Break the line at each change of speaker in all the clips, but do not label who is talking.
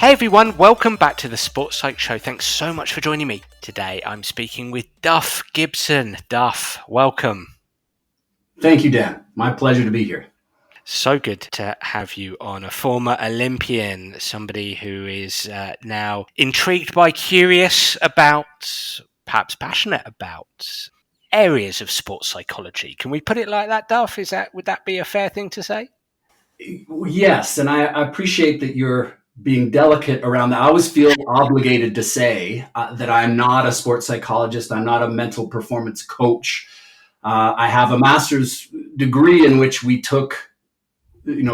Hey everyone, welcome back to the Sports Psych Show. Thanks so much for joining me. Today I'm speaking with Duff Gibson. Duff, welcome.
Thank you, Dan. My pleasure to be here.
So good to have you on, a former Olympian, somebody who is now intrigued by, curious about, perhaps passionate about areas of sports psychology. Can we put it like that, Duff? Would that be a fair thing to say?
Yes, and I appreciate that you're being delicate around that. I always feel obligated to say that I'm not a sports psychologist. I'm not a mental performance coach. I have a master's degree in which we took,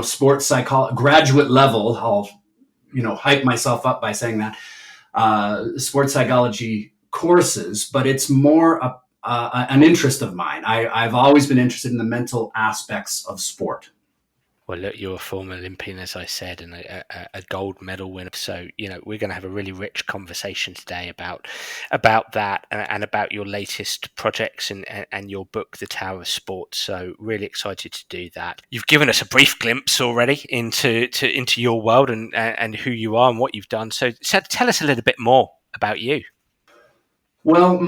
sports psychology, graduate level. I'll, hype myself up by saying that sports psychology courses, but it's more an interest of mine. I've always been interested in the mental aspects of sport.
Well, look, you're a former Olympian, as I said, and a gold medal winner. So, we're going to have a really rich conversation today about that and about your latest projects and your book, The Tao of Sport. So, really excited to do that. You've given us a brief glimpse already into your world and who you are and what you've done. So tell us a little bit more about you.
Well,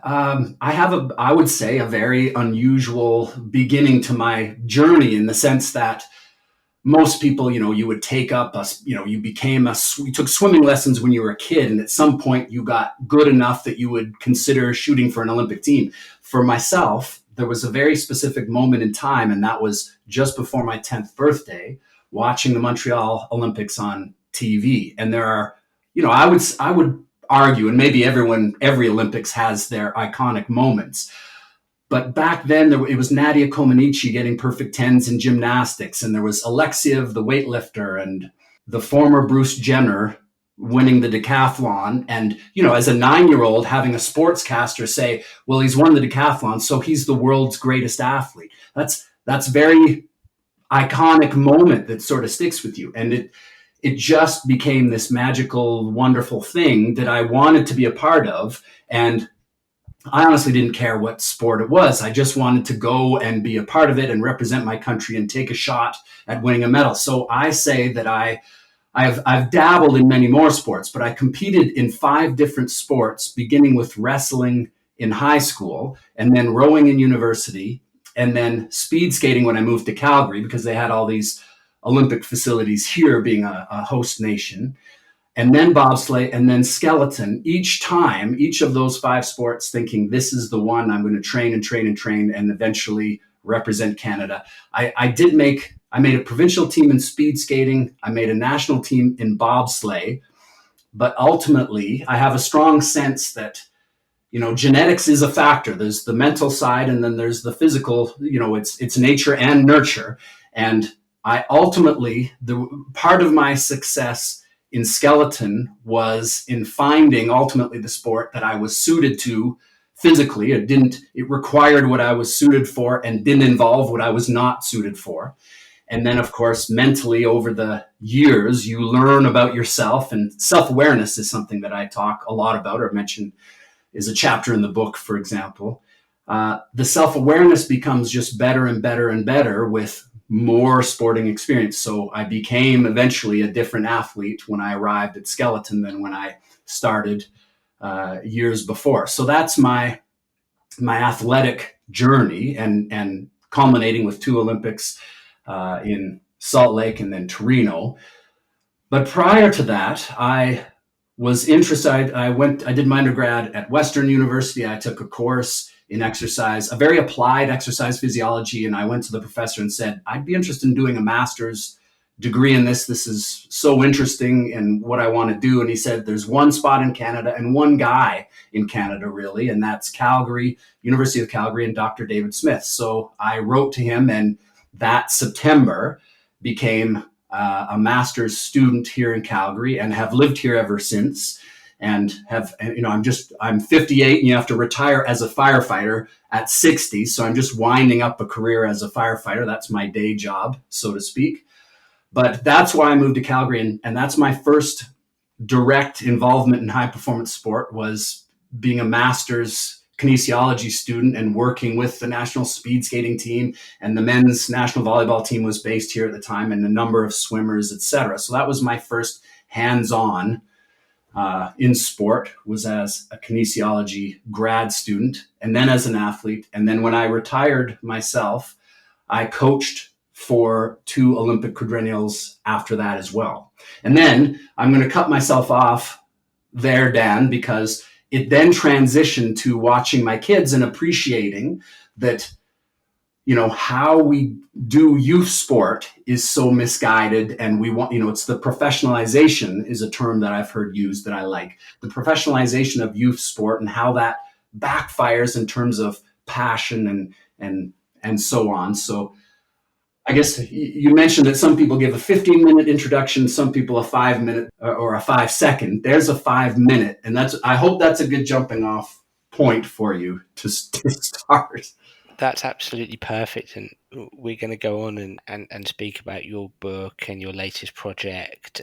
I have I would say, a very unusual beginning to my journey, in the sense that most people, you would take up you took swimming lessons when you were a kid, and at some point you got good enough that you would consider shooting for an Olympic team. For myself, there was a very specific moment in time, and that was just before my 10th birthday, watching the Montreal Olympics on TV. And there are, I would argue, and maybe every Olympics has their iconic moments. But back then, it was Nadia Comaneci getting perfect 10s in gymnastics, and there was Alexiev, the weightlifter, and the former Bruce Jenner winning the decathlon. And, as a 9-year-old, having a sportscaster say, well, he's won the decathlon, so he's the world's greatest athlete. That's very iconic moment that sort of sticks with you. And it just became this magical, wonderful thing that I wanted to be a part of. And I honestly didn't care what sport it was. I just wanted to go and be a part of it and represent my country and take a shot at winning a medal. So I say that I've dabbled in many more sports, but I competed in 5 different sports, beginning with wrestling in high school, and then rowing in university, and then speed skating when I moved to Calgary, because they had all these Olympic facilities here, being a host nation, and then bobsleigh, and then skeleton. Each of those 5 sports, thinking, this is the one I'm going to train and eventually represent Canada. I made a provincial team in speed skating. I made a national team in bobsleigh, but ultimately I have a strong sense that, genetics is a factor. There's the mental side, and then there's the physical, it's nature and nurture. And I ultimately, the part of my success in skeleton was in finding ultimately the sport that I was suited to physically. It required what I was suited for and didn't involve what I was not suited for. And then, of course, mentally, over the years, you learn about yourself, and self-awareness is something that I talk a lot about, or mention is a chapter in the book, for example. The self-awareness becomes just better and better and better with more sporting experience. So I became eventually a different athlete when I arrived at skeleton than when I started years before. So that's my athletic journey, and culminating with 2 Olympics in Salt Lake and then Torino. But prior to that, I was interested. I did my undergrad at Western University. I took a course in exercise, a very applied exercise physiology. And I went to the professor and said, I'd be interested in doing a master's degree in this. This is so interesting and what I want to do. And he said, there's one spot in Canada and one guy in Canada, really, and that's Calgary, University of Calgary, and Dr. David Smith. So I wrote to him, and that September became a master's student here in Calgary, and have lived here ever since. And I'm 58, and you have to retire as a firefighter at 60. So I'm just winding up a career as a firefighter. That's my day job, so to speak. But that's why I moved to Calgary. And that's my first direct involvement in high performance sport, was being a master's kinesiology student and working with the national speed skating team, and the men's national volleyball team was based here at the time, and a number of swimmers, etc. So that was my first hands-on in sport was as a kinesiology grad student, and then as an athlete. And then when I retired myself, I coached for 2 Olympic quadrennials after that as well. And then I'm going to cut myself off there, Dan, because it then transitioned to watching my kids and appreciating that, how we do youth sport is so misguided, and we want, it's the professionalization is a term that I've heard used that I like. The professionalization of youth sport and how that backfires in terms of passion and so on. So I guess you mentioned that some people give a 15-minute introduction, some people a 5-minute or a 5-second. There's a 5-minute, and I hope that's a good jumping off point for you to start.
That's absolutely perfect. And we're going to go on and speak about your book and your latest project.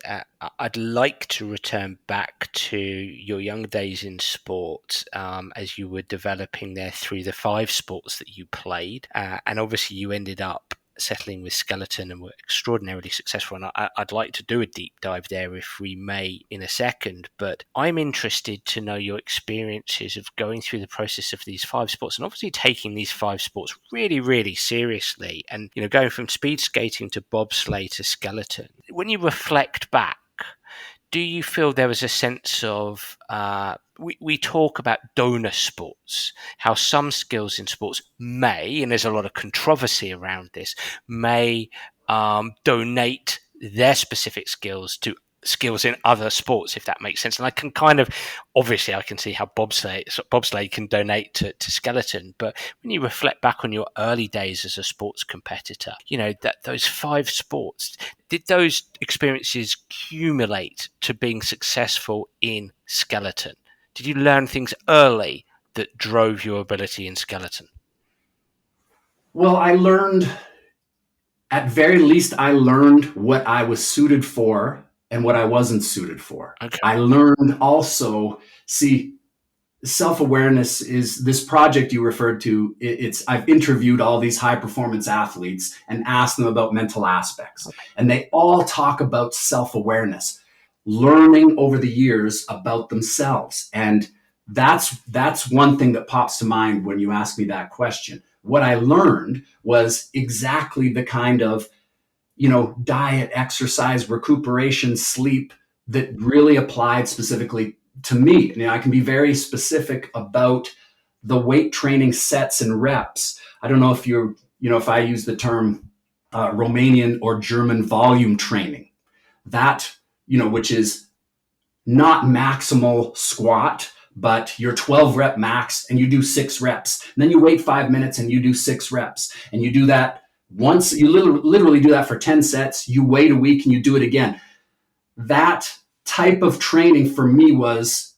I'd like to return back to your young days in sport as you were developing there through the 5 sports that you played. And obviously you ended up settling with skeleton and were extraordinarily successful, and I'd like to do a deep dive there if we may in a second, but I'm interested to know your experiences of going through the process of these 5 sports and obviously taking these 5 sports really, really seriously, and going from speed skating to bobsleigh to skeleton. When you reflect back, do you feel there was a sense of we talk about donor sports, how some skills in sports may, and there's a lot of controversy around this, may donate their specific skills to skills in other sports, if that makes sense. And I can obviously I can see how bobsleigh can donate to skeleton, but when you reflect back on your early days as a sports competitor, that those 5 sports, did those experiences accumulate to being successful in skeleton? Did you learn things early that drove your ability in skeleton?
Well, at very least, I learned what I was suited for and what I wasn't suited for.
Okay.
I learned also, self-awareness is this project you referred to. I've interviewed all these high performance athletes and asked them about mental aspects. Okay. And they all talk about self-awareness, learning over the years about themselves. And that's one thing that pops to mind when you ask me that question. What I learned was exactly the kind of, diet, exercise, recuperation, sleep that really applied specifically to me. I can be very specific about the weight training sets and reps. I don't know if if I use the term Romanian or German volume training, that, which is not maximal squat, but you're 12 rep max and you do 6 reps. And then you wait 5 minutes and you do 6 reps. And you do that once, you literally do that for 10 sets. You wait a week and you do it again. That type of training for me was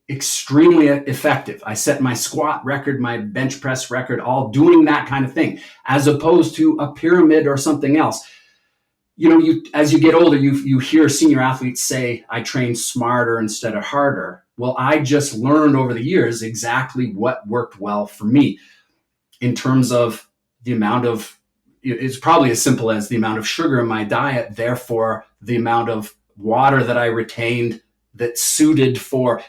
extremely effective. I set my squat record, my bench press record, all doing that kind of thing, as opposed to a pyramid or something else. As you get older, you hear senior athletes say, I train smarter instead of harder. Well, I just learned over the years exactly what worked well for me in terms of the amount of, it's probably as simple as the amount of sugar in my diet, therefore the amount of water that I retained that suited for,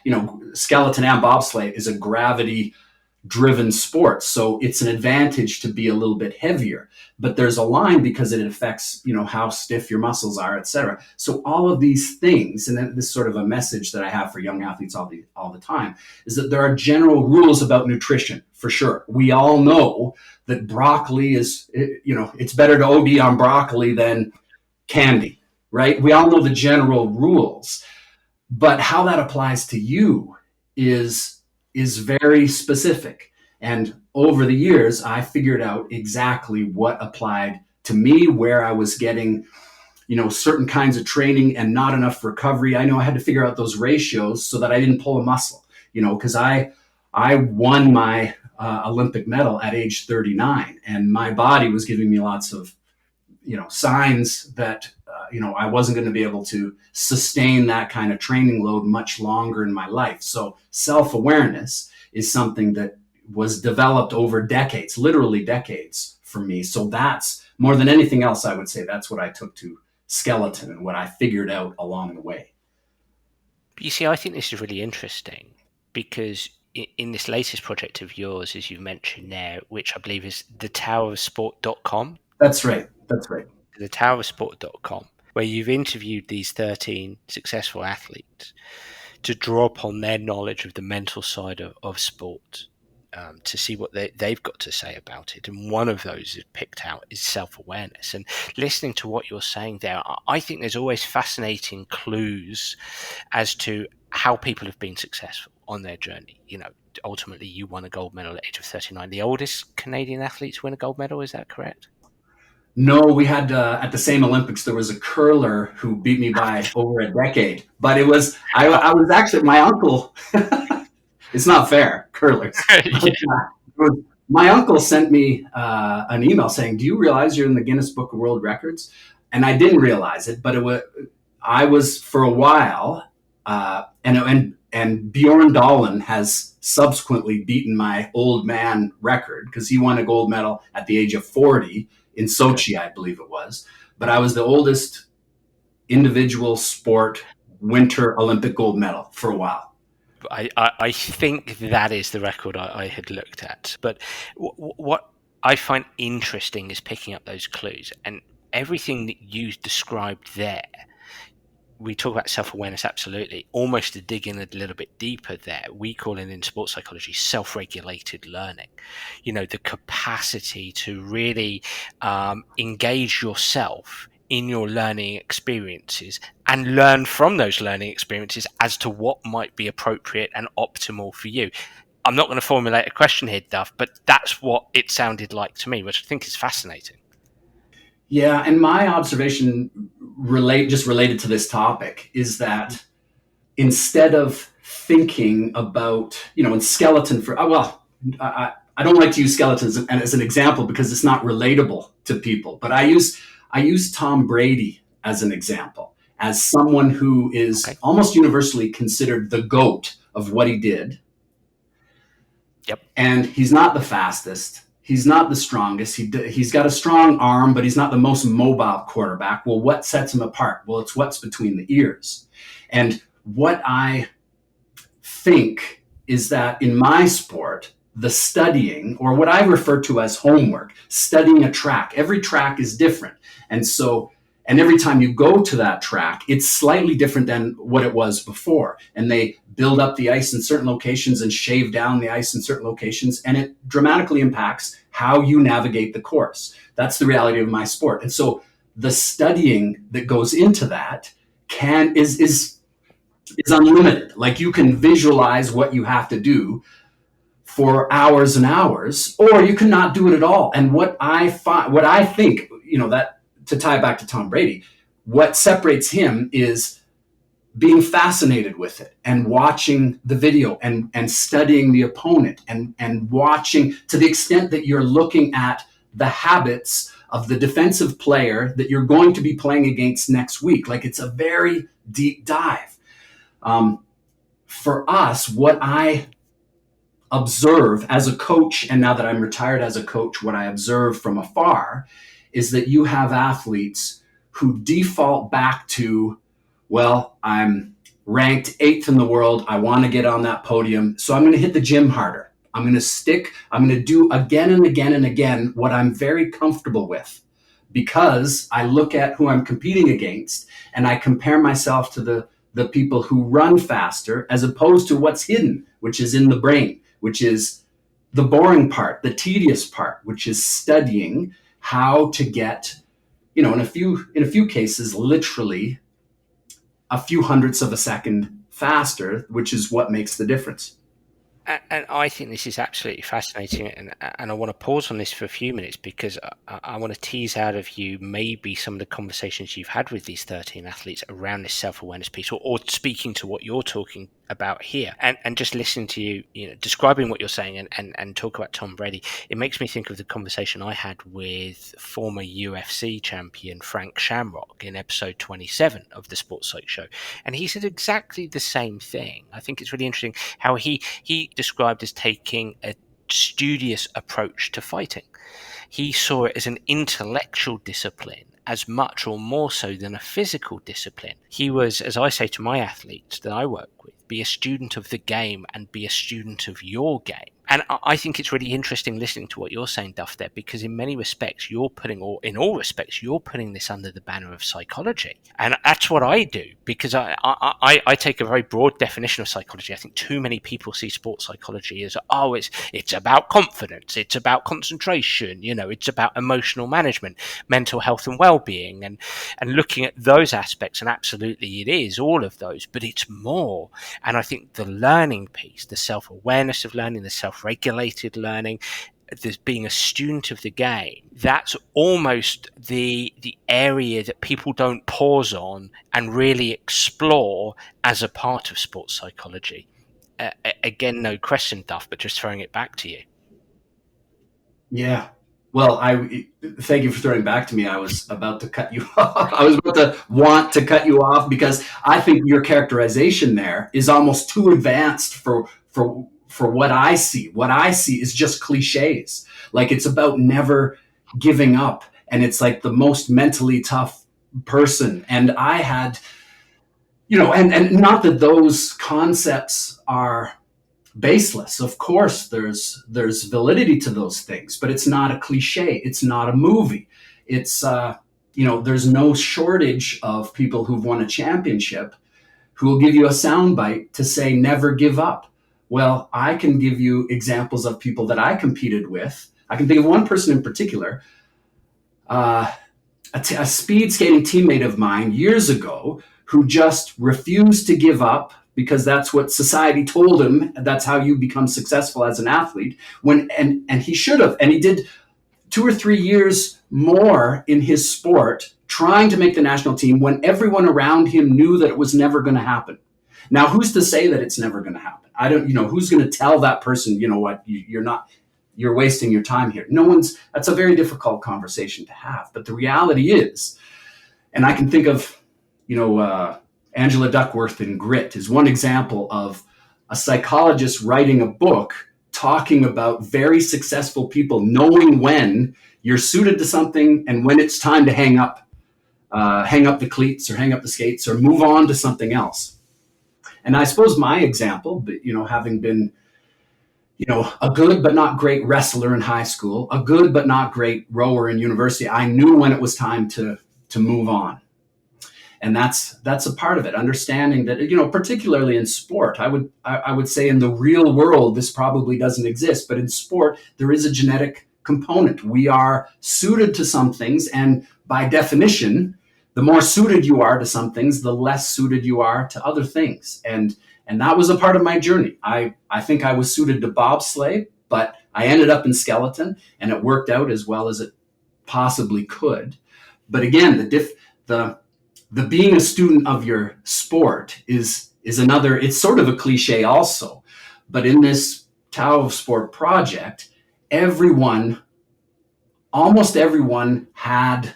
skeleton and bobsleigh is a gravity driven sport. So it's an advantage to be a little bit heavier, but there's a line because it affects, how stiff your muscles are, etc. So all of these things, and then this is sort of a message that I have for young athletes all the time, is that there are general rules about nutrition for sure. We all know that broccoli is, it's better to OD on broccoli than candy, right? We all know the general rules, but how that applies to you is very specific. And over the years, I figured out exactly what applied to me, where I was getting, certain kinds of training and not enough recovery. I know I had to figure out those ratios so that I didn't pull a muscle, because I won my Olympic medal at age 39, and my body was giving me lots of, signs that, I wasn't going to be able to sustain that kind of training load much longer in my life. So self-awareness is something that was developed over decades, literally decades for me. So that's more than anything else, I would say that's what I took to skeleton and what I figured out along the way.
You see, I think this is really interesting because in this latest project of yours, as you mentioned there, which I believe is the Tao of Sport.com,
That's right. That's right.
the Tao of Sport.com, where you've interviewed these 13 successful athletes to draw upon their knowledge of the mental side of sport, to see what they've got to say about it. And one of those is picked out is self-awareness. And listening to what you're saying there, I think there's always fascinating clues as to how people have been successful on their journey. You know, ultimately you won a gold medal at the age of 39, the oldest Canadian athlete to win a gold medal. Is that correct?
No, we had at the same Olympics there was a curler who beat me by over a decade. But it was I was actually my uncle. It's not fair, curlers. But,
Yeah.
my uncle sent me an email saying, "Do you realize you're in the Guinness Book of World Records?" And I didn't realize it, but I was for a while, and Bjorn Dahlin has subsequently beaten my old man record because he won a gold medal at the age of 40 in
Okay.
Sochi, I believe it was. But I was the oldest individual sport winter Olympic gold medal for a while.
I think that is the record I had looked at. But what I find interesting is picking up those clues, and everything that you described there. We talk about self-awareness, absolutely. Almost to dig in a little bit deeper there, we call it in sports psychology self-regulated learning. You know, the capacity to really engage yourself in your learning experiences and learn from those learning experiences as to what might be appropriate and optimal for you. I'm not going to formulate a question here, Duff, but that's what it sounded like to me, which I think is fascinating.
Yeah, and my observation related to this topic is that instead of thinking about, in skeleton for, well, I don't like to use skeletons as an example because it's not relatable to people, but I use Tom Brady as an example, as someone who is
Okay.
almost universally considered the GOAT of what he did.
Yep.
And he's not the fastest. He's not the strongest. He's got a strong arm, but he's not the most mobile quarterback. Well, what sets him apart? Well, it's what's between the ears. And what I think is that in my sport, the studying, or what I refer to as homework, studying a track, every track is different. And every time you go to that track, it's slightly different than what it was before. And they build up the ice in certain locations and shave down the ice in certain locations. And it dramatically impacts how you navigate the course. That's the reality of my sport. And so the studying that goes into that is unlimited. Like you can visualize what you have to do for hours and hours, or you can not do it at all. And what I think, that to tie it back to Tom Brady, what separates him is being fascinated with it and watching the video and studying the opponent and watching to the extent that you're looking at the habits of the defensive player that you're going to be playing against next week. Like it's a very deep dive. For us, what I observe as a coach, and now that I'm retired as a coach, what I observe from afar is that you have athletes who default back to, well, I'm ranked 8th in the world. I want to get on that podium. So I'm going to hit the gym harder. I'm going to do again and again and again what I'm very comfortable with, because I look at who I'm competing against and I compare myself to the people who run faster as opposed to what's hidden, which is in the brain, which is the boring part, the tedious part, which is studying how to get, in a few cases, literally a few hundredths of a second faster, which is what makes the difference.
And I think this is absolutely fascinating, and I want to pause on this for a few minutes because I want to tease out of you maybe some of the conversations you've had with these 13 athletes around this self-awareness piece, or speaking to what you're talking about here, and just listening to you, describing what you're saying and talk about Tom Brady. It makes me think of the conversation I had with former UFC champion Frank Shamrock in episode 27 of the Sports Psych Show, and he said exactly the same thing. I think it's really interesting how he described as taking a studious approach to fighting. He saw it as an intellectual discipline as much or more so than a physical discipline. He was, as I say to my athletes that I work with, be a student of the game and be a student of your game. And I think it's really interesting listening to what you're saying, Duff, there, because in many respects, in all respects, you're putting this under the banner of psychology. And that's what I do, because I take a very broad definition of psychology. I think too many people see sports psychology as, oh, it's about confidence, it's about concentration, it's about emotional management, mental health and well-being, and looking at those aspects. And absolutely it is all of those, but it's more. And I think the learning piece, the self-awareness of learning, the self-regulated learning, there's being a student of the game, that's almost the area that people don't pause on and really explore as a part of sports psychology. Again, no question, Duff, but just throwing it back to you.
Yeah. Well, I thank you for throwing back to me. I was about to cut you off. I was about to want to cut you off because I think your characterization there is almost too advanced for what I see. What I see is just cliches. Like it's about never giving up, and it's like the most mentally tough person. And I had, and not that those concepts are baseless. Of course, there's validity to those things, but it's not a cliche. It's not a movie. It's there's no shortage of people who've won a championship who will give you a soundbite to say never give up. Well, I can give you examples of people that I competed with. I can think of one person in particular, a speed skating teammate of mine years ago who just refused to give up because that's what society told him. That's how you become successful as an athlete. And he should have. And he did 2 or 3 years more in his sport trying to make the national team when everyone around him knew that it was never going to happen. Now, who's to say that it's never going to happen? I don't, who's going to tell that person, what, you're wasting your time here. That's a very difficult conversation to have. But the reality is, and I can think of, Angela Duckworth in Grit is one example of a psychologist writing a book talking about very successful people knowing when you're suited to something and when it's time to hang up the cleats or hang up the skates or move on to something else. And I suppose my example, having been, a good but not great wrestler in high school, a good but not great rower in university, I knew when it was time to move on. And that's a part of it, understanding that, particularly in sport, I would say in the real world, this probably doesn't exist, but in sport, there is a genetic component. We are suited to some things, and by definition, the more suited you are to some things, the less suited you are to other things. And that was a part of my journey. I think I was suited to bobsleigh, but I ended up in skeleton, and it worked out as well as it possibly could. But again, the being a student of your sport is another, it's sort of a cliche also. But in this Tao of Sport project, almost everyone had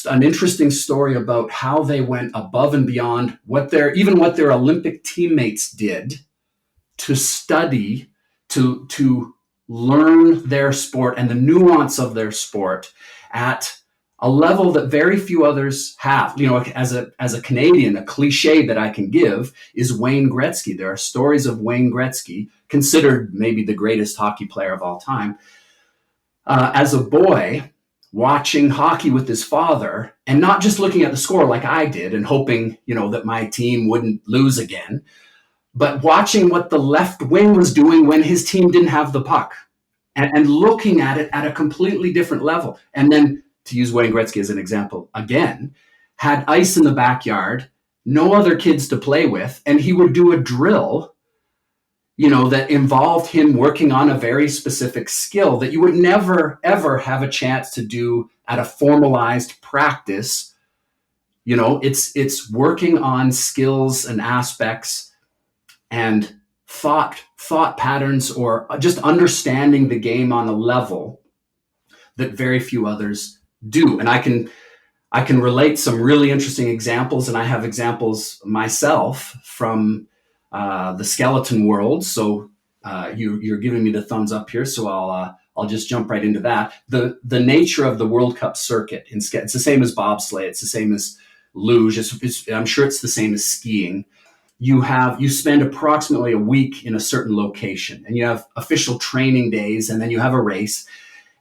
an interesting story about how they went above and beyond what their Olympic teammates did to study, to learn their sport and the nuance of their sport at a level that very few others have. As a Canadian, a cliche that I can give is Wayne Gretzky. There are stories of Wayne Gretzky, considered maybe the greatest hockey player of all time, as a boy watching hockey with his father and not just looking at the score like I did and hoping, that my team wouldn't lose again, but watching what the left wing was doing when his team didn't have the puck and looking at it at a completely different level. And then, to use Wayne Gretzky as an example again, had ice in the backyard, no other kids to play with, and he would do a drill, that involved him working on a very specific skill that you would never, ever have a chance to do at a formalized practice. It's working on skills and aspects and thought patterns, or just understanding the game on a level that very few others do. And I can relate some really interesting examples, and I have examples myself from the skeleton world. So you're giving me the thumbs up here, so I'll just jump right into that. The nature of the World Cup circuit, it's the same as bobsleigh. It's the same as luge. I'm sure it's the same as skiing. You spend approximately a week in a certain location, and you have official training days, and then you have a race,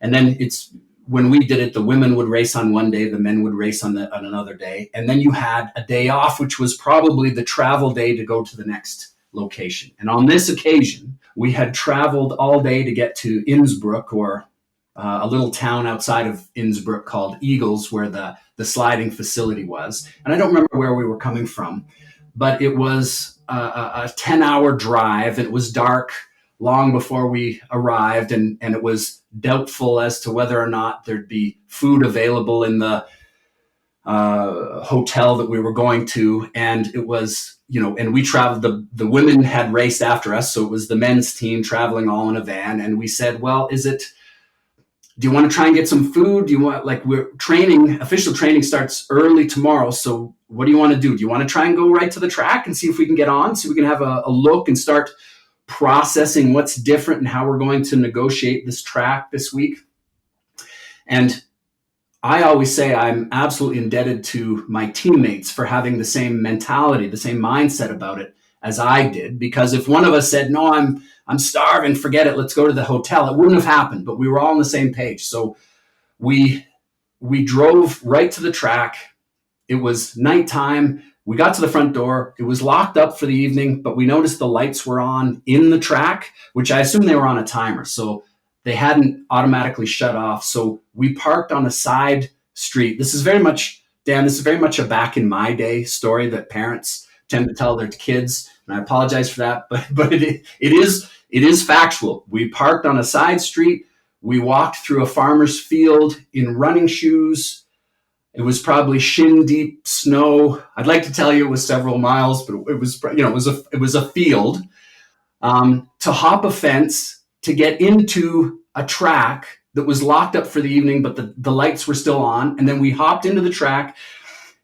and then it's when we did it, the women would race on one day, the men would race on another day, and then you had a day off, which was probably the travel day to go to the next location. And on this occasion, we had traveled all day to get to Innsbruck, or a little town outside of Innsbruck called Eagles, where the sliding facility was. And I don't remember where we were coming from, but it was a 10-hour drive. It was dark long before we arrived, and it was doubtful as to whether or not there'd be food available in the hotel that we were going to. And it was, and we traveled, the women had raced after us. So it was the men's team traveling all in a van. And we said, well, do you want to try and get some food? Do you want, official training starts early tomorrow. So what do you want to do? Do you want to try and go right to the track and see if we can get on, so we can have a look and start processing what's different and how we're going to negotiate this track this week? And I always say I'm absolutely indebted to my teammates for having the same mentality, the same mindset about it as I did. Because if one of us said, no, I'm starving, forget it, let's go to the hotel, it wouldn't have happened. But we were all on the same page. So we drove right to the track. It was nighttime. We got to the front door. It was locked up for the evening, but we noticed the lights were on in the track, which I assume they were on a timer. So they hadn't automatically shut off. So we parked on a side street. This is very much, Dan, this is very much a back in my day story that parents tend to tell their kids. And I apologize for that, but it is factual. We parked on a side street. We walked through a farmer's field in running shoes. It was probably shin deep snow. I'd like to tell you it was several miles, but it was a field. To hop a fence, to get into a track that was locked up for the evening, but the lights were still on. And then we hopped into the track,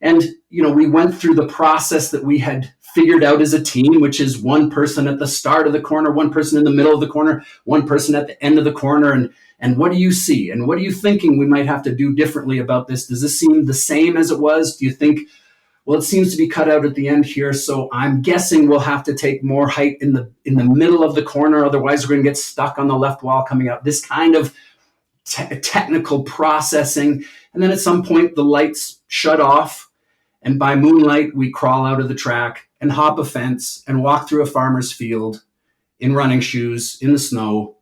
and we went through the process that we had figured out as a team, which is one person at the start of the corner, one person in the middle of the corner, one person at the end of the corner. And what do you see? And what are you thinking we might have to do differently about this? Does this seem the same as it was? Do you think, well, it seems to be cut out at the end here, so I'm guessing we'll have to take more height in the middle of the corner, otherwise we're going to get stuck on the left wall coming out. This kind of technical processing. And then at some point, the lights shut off, and by moonlight, we crawl out of the track and hop a fence and walk through a farmer's field in running shoes in the snow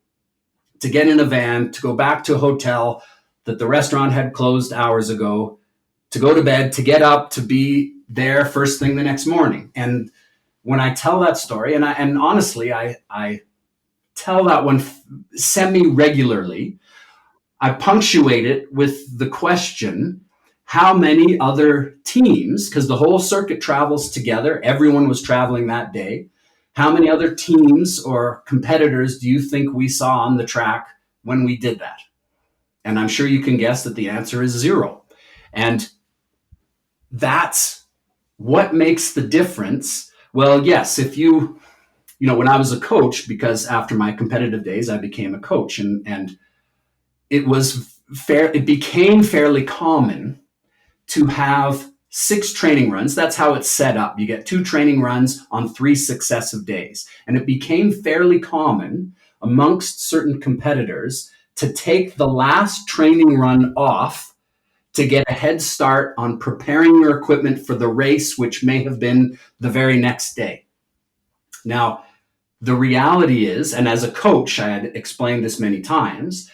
to get in a van, to go back to a hotel that the restaurant had closed hours ago, to go to bed, to get up, to be there first thing the next morning. And when I tell that story, and honestly, I tell that one semi-regularly, I punctuate it with the question, how many other teams, because the whole circuit travels together, everyone was traveling that day, how many other teams or competitors do you think we saw on the track when we did that? And I'm sure you can guess that the answer is 0. And that's what makes the difference. Well, yes, if when I was a coach, because after my competitive days, I became a coach, and it became fairly common to have 6 training runs. That's how it's set up. You get 2 training runs on 3 successive days. And it became fairly common amongst certain competitors to take the last training run off to get a head start on preparing your equipment for the race, which may have been the very next day. Now, the reality is, and as a coach, I had explained this many times,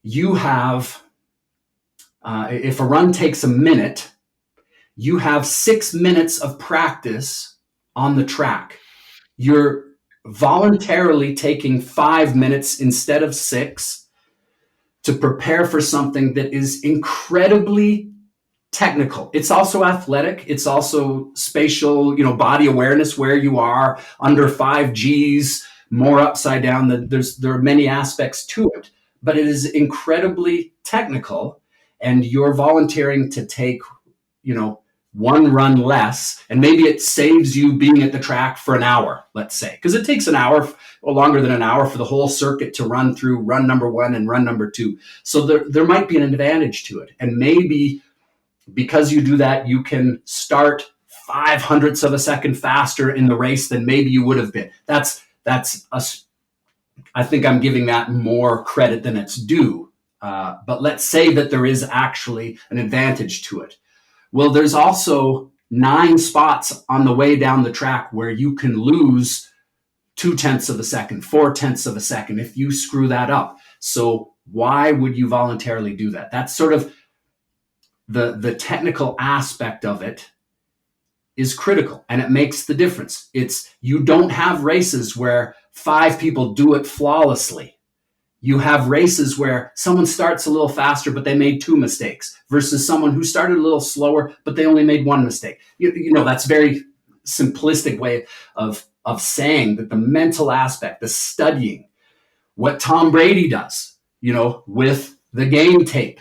you have, if a run takes a minute, you have 6 minutes of practice on the track. You're voluntarily taking 5 minutes instead of 6 to prepare for something that is incredibly technical. It's also athletic. It's also spatial, body awareness, where you are under 5 Gs, more upside down. There are many aspects to it, but it is incredibly technical, and you're volunteering to take, one run less, and maybe it saves you being at the track for an hour, let's say, because it takes an hour or longer than an hour for the whole circuit to run through run number one and run number two. So there might be an advantage to it. And maybe because you do that, you can start 5/100ths of a second faster in the race than maybe you would have been. I think I'm giving that more credit than it's due. But let's say that there is actually an advantage to it. Well, there's also 9 spots on the way down the track where you can lose 0.2 of a second, 0.4 of a second if you screw that up. So why would you voluntarily do that? That's sort of the technical aspect of it is critical, and it makes the difference. You don't have races where 5 people do it flawlessly. You have races where someone starts a little faster, but they made 2 mistakes, versus someone who started a little slower, but they only made 1 mistake. That's a very simplistic way of saying that the mental aspect, the studying, what Tom Brady does, with the game tape,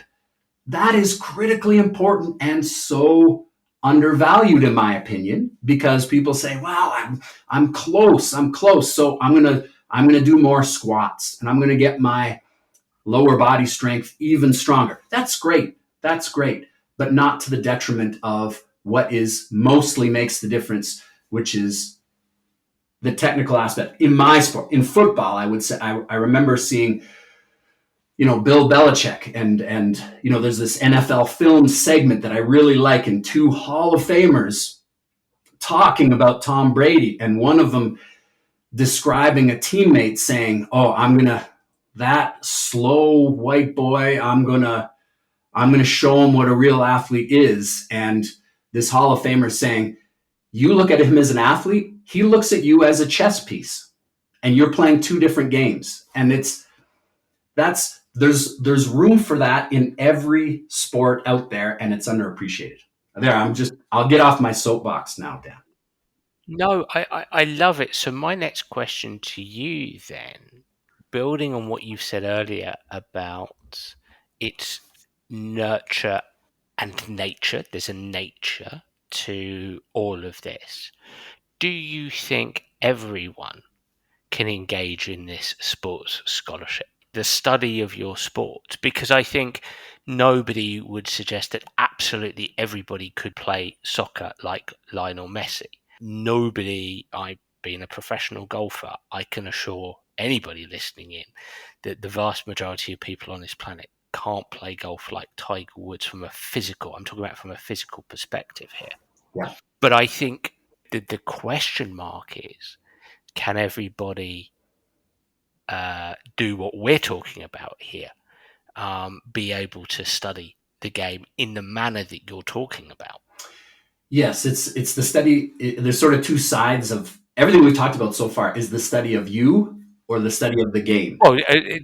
that is critically important and so undervalued, in my opinion, because people say, "Wow, I'm close, so I'm gonna do more squats, and I'm gonna get my lower body strength even stronger." That's great, but not to the detriment of what is mostly makes the difference, which is the technical aspect. In my sport, in football, I would say I remember seeing Bill Belichick, and there's this NFL film segment that I really like, and 2 Hall of Famers talking about Tom Brady, and one of them describing a teammate saying, "Oh, that slow white boy, I'm gonna show him what a real athlete is." And this Hall of Famer saying, "You look at him as an athlete, he looks at you as a chess piece, and you're playing 2 different games." And there's room for that in every sport out there, and it's underappreciated. I'll get off my soapbox now, Dan.
No, I love it. So my next question to you then, building on what you've said earlier about its nurture and nature, there's a nature to all of this. Do you think everyone can engage in this sports scholarship, the study of your sport? Because I think nobody would suggest that absolutely everybody could play soccer like Lionel Messi. Nobody, I being a professional golfer, I can assure anybody listening in that the vast majority of people on this planet can't play golf like Tiger Woods I'm talking about from a physical perspective here.
Yeah.
But I think that the question mark is, can everybody do what we're talking about here? Be able to study the game in the manner that you're talking about.
Yes, it's the study. There's sort of 2 sides of everything we've talked about so far. Is the study of you or the study of the game?
Well,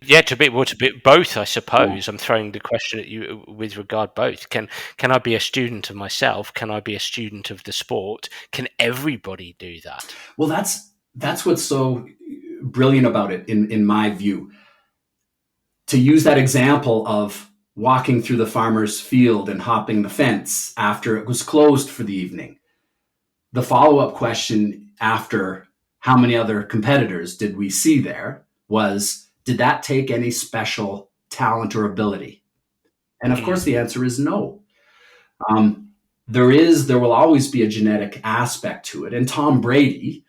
yeah, to be both, I suppose.
Yeah.
I'm throwing the question at you with regard both. Can I be a student of myself? Can I be a student of the sport? Can everybody do that?
Well, that's what's so brilliant about it, in my view. To use that example of walking through the farmer's field and hopping the fence after it was closed for the evening, the follow-up question after how many other competitors did we see there was, did that take any special talent or ability? And of course, the answer is no. There will always be a genetic aspect to it. And Tom Brady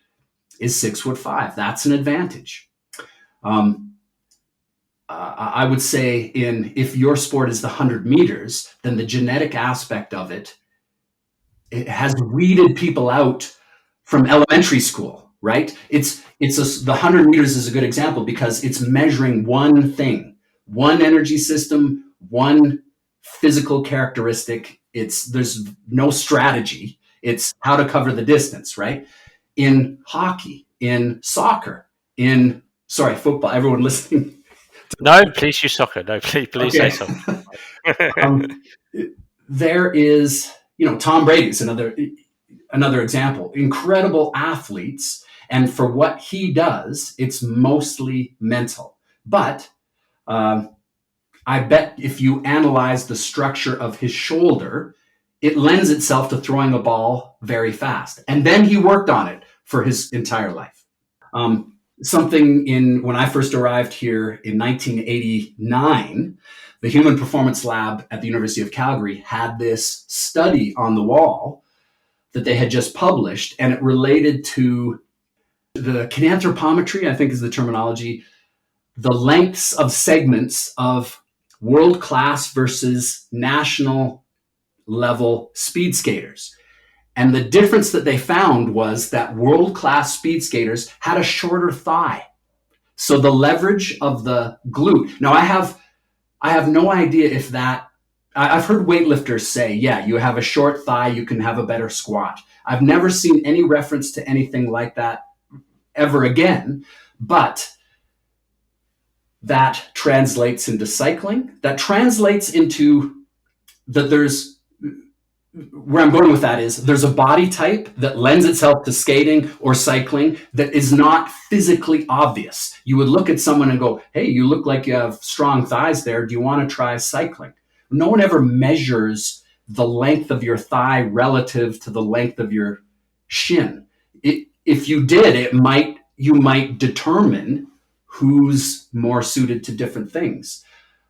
is 6'5". That's an advantage. I would say if your sport is the 100 meters, then the genetic aspect of it has weeded people out from elementary school, right? The 100 meters is a good example because it's measuring one thing, one energy system, one physical characteristic. There's no strategy. It's how to cover the distance, right? In hockey, in soccer, football, everyone listening.
No, please use soccer. No, please say soccer.
There is, Tom Brady's another example. Incredible athletes, and for what he does, it's mostly mental. But I bet if you analyze the structure of his shoulder, it lends itself to throwing a ball very fast. And then he worked on it for his entire life. Something in when I first arrived here in 1989, the Human Performance Lab at the University of Calgary had this study on the wall that they had just published, and it related to the kinanthropometry, I think is the terminology, the lengths of segments of world class versus national level speed skaters. And the difference that they found was that world class speed skaters had a shorter thigh. So the leverage of the glute. Now I have no idea if that I've heard weightlifters say, yeah, you have a short thigh, you can have a better squat. I've never seen any reference to anything like that ever again, but that translates into cycling. That translates into that there's where I'm going with that is there's a body type that lends itself to skating or cycling that is not physically obvious. You would look at someone and go, hey, you look like you have strong thighs there. Do you want to try cycling? No one ever measures the length of your thigh relative to the length of your shin. If you did, you might determine who's more suited to different things.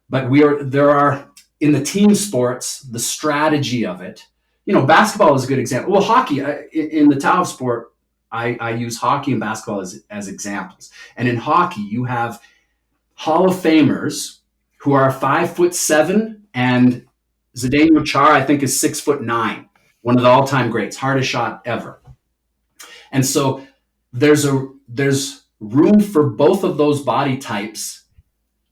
But there are in the team sports, the strategy of it. Basketball is a good example. Well, hockey in the Tao of Sport, I use hockey and basketball as examples. And in hockey, you have Hall of Famers who are 5'7", and Zdeno Chara, I think, is 6'9", one of the all-time greats, hardest shot ever. And so there's room for both of those body types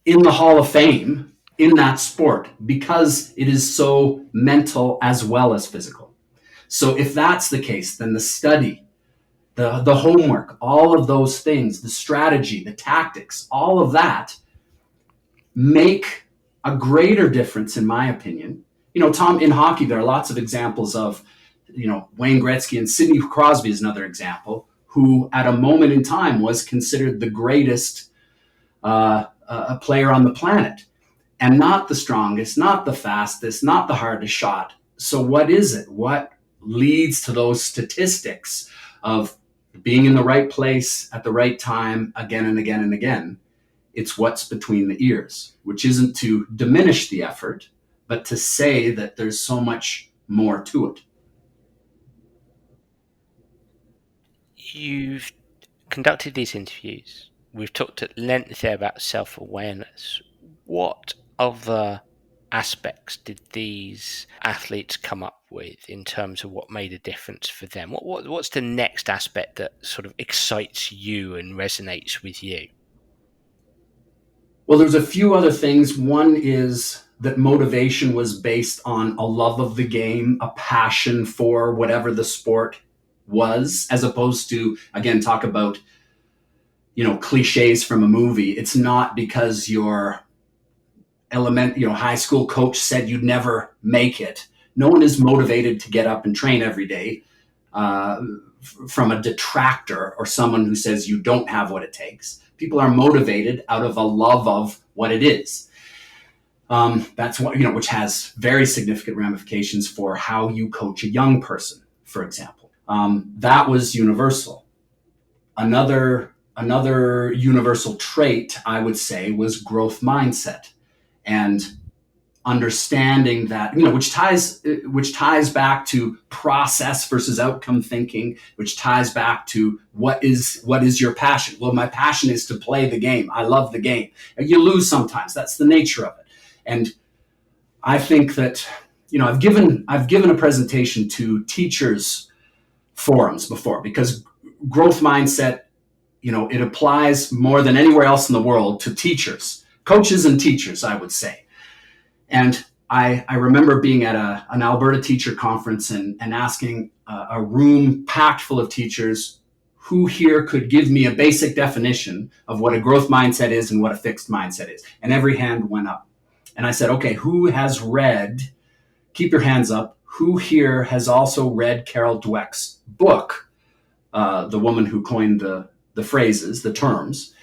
in the Hall of Fame in that sport because it is so mental as well as physical. So if that's the case, then the study, the homework, all of those things, the strategy, the tactics, all of that make a greater difference, in my opinion. Tom, in hockey, there are lots of examples of, Wayne Gretzky, and Sidney Crosby is another example, who at a moment in time was considered the greatest player on the planet. And not the strongest, not the fastest, not the hardest shot. So what is it? What leads to those statistics of being in the right place at the right time again and again and again? It's what's between the ears, which isn't to diminish the effort, but to say that there's so much more to it.
You've conducted these interviews. We've talked at length there about self-awareness. What other aspects did these athletes come up with in terms of what made a difference for them? What's the next aspect that sort of excites you and resonates with you?
Well, there's a few other things. One is that motivation was based on a love of the game, a passion for whatever the sport was, as opposed to, again, talk about, cliches from a movie. It's not because your high school coach said you'd never make it. No one is motivated to get up and train every day from a detractor or someone who says you don't have what it takes. People are motivated out of a love of what it is. That's what, which has very significant ramifications for how you coach a young person, for example. That was universal. Another universal trait, I would say, was growth mindset and understanding that, which ties back to process versus outcome thinking, which ties back to what is your passion. Well, my passion is to play the game. I love the game. You lose sometimes. That's the nature of it. And I think that, I've given a presentation to teachers forums before, because growth mindset, it applies more than anywhere else in the world to teachers, coaches and teachers, I would say. And I remember being at an Alberta teacher conference and asking a room packed full of teachers, who here could give me a basic definition of what a growth mindset is and what a fixed mindset is? And every hand went up. And I said, okay, who has read, keep your hands up, who here has also read Carol Dweck's book, the woman who coined the phrases, the terms,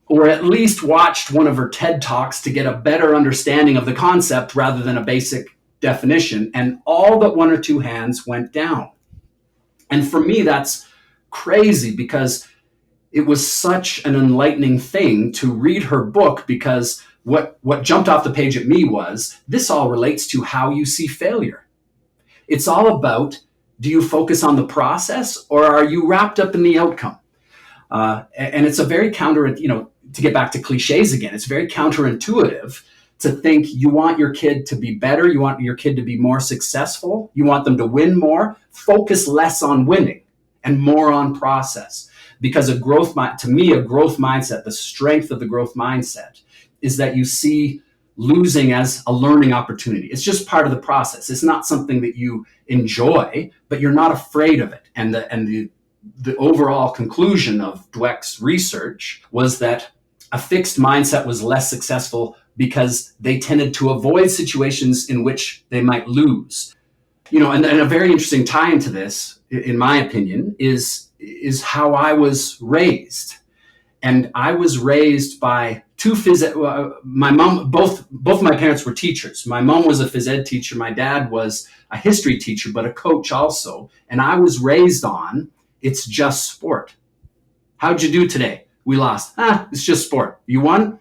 or at least watched one of her TED Talks to get a better understanding of the concept rather than a basic definition, and all but one or two hands went down. And for me, that's crazy because it was such an enlightening thing to read her book, because what jumped off the page at me was this all relates to how you see failure. It's all about, do you focus on the process or are you wrapped up in the outcome? And it's a very to get back to cliches again, it's very counterintuitive to think you want your kid to be better, you want your kid to be more successful, you want them to win more. Focus less on winning and more on process. Because to me, a growth mindset, the strength of the growth mindset is that you see losing as a learning opportunity. It's just part of the process. It's not something that you enjoy, but you're not afraid of it. And the overall conclusion of Dweck's research was that a fixed mindset was less successful because they tended to avoid situations in which they might lose. And a very interesting tie into this, in my opinion, is how I was raised. And I was raised by two my mom, both my parents were teachers. My mom was a phys ed teacher. My dad was a history teacher, but a coach also. And I was raised on, it's just sport. How'd you do today? We lost. It's just sport. You won?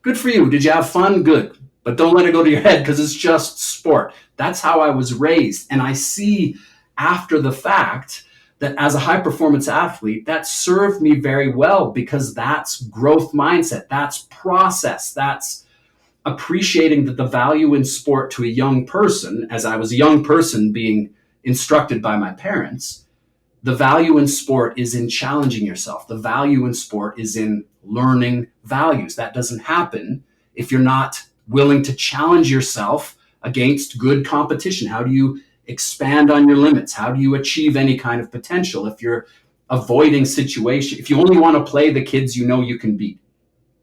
Good for you. Did you have fun? Good. But don't let it go to your head because it's just sport. That's how I was raised. And I see after the fact that as a high performance athlete, that served me very well, because that's growth mindset. That's process. That's appreciating that the value in sport to a young person, as I was a young person being instructed by my parents, the value in sport is in challenging yourself. The value in sport is in learning values. That doesn't happen if you're not willing to challenge yourself against good competition. How do you expand on your limits? How do you achieve any kind of potential if you're avoiding situation, if you only want to play the kids you can beat?